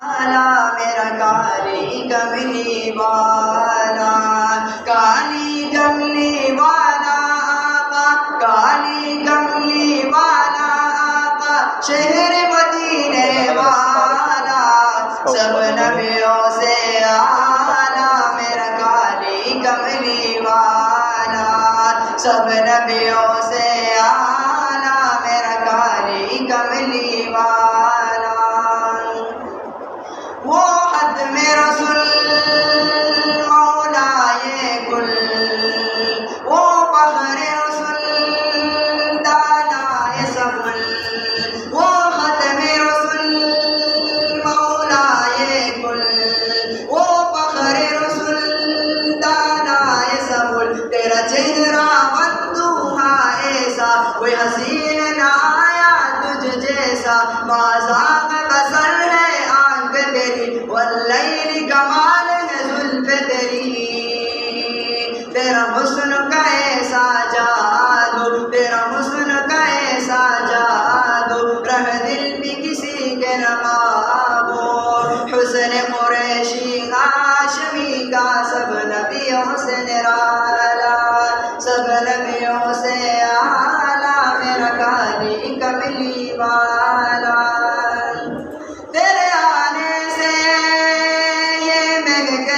میرا کالی کملی والا، کالی کملی والا آقا، کالی کملی والا آقا، شہر مدینے والا، سب نبیوں سے اعلیٰ میرا کالی کملی والا، سب نبیوں سے اعلیٰ میرا کالی کملی والا۔ وہ ختم رسول مولائے کل، وہ فخر رسول دانائے سبل، وہ ختم رسول مولائے کل، وہ فخر رسول دانائے سبل، تیرا چہرہ والدوحہ ایسا، کوئی حسین نہ آیا تجھ جیسا، مازاغ بصر ہے تیری، واللیل کمال ہے زلف تیری، تیرا حسن کا ایسا جادو، تیرا حسن کا ایسا جادو، رہ دل بھی کسی کے نہ قابو، حسن قریشی ہاشمی کا سب نبیوں سے نرالا، سب نبیوں سے اعلیٰ میرا کالی کملی والا۔ تیرے آنے سے یہ مہک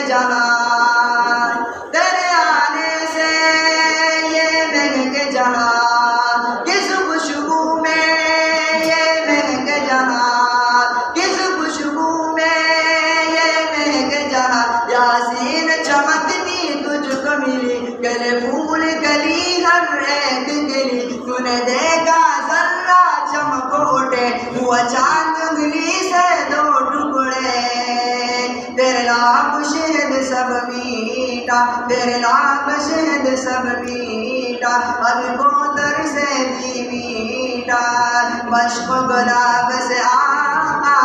جہاں، کس خوشبو میں یہ مہک جہاں، کس خوشبو میں یہ مہک جہاں، یاسین چمکتی تجھ کو ملی، گلے پھول گلی ہر ایک گلی، تو نے دیکھا ذرہ چمک اٹھے، ہوا چاند انگلی سے دو ٹکڑے، تیرے نام شہد سب میٹھا، تیرے نام شہد سب میٹھا، اب کوثر سے بھی میٹھا، مشق گلاب سے آقا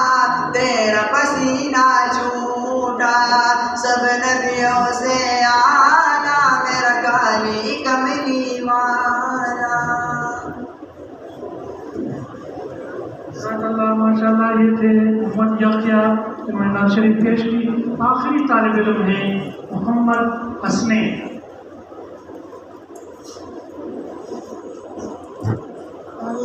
تیرا پسینہ جھوٹا، سب نبیوں سے اعلیٰ میرا کالی کملی والا۔ ماشاء اللہ، یہ تھے محمد یحییٰ جنہوں نے نعت شریف پیش کی۔ آخری طالب علم ہیں محمد حسنین۔ اور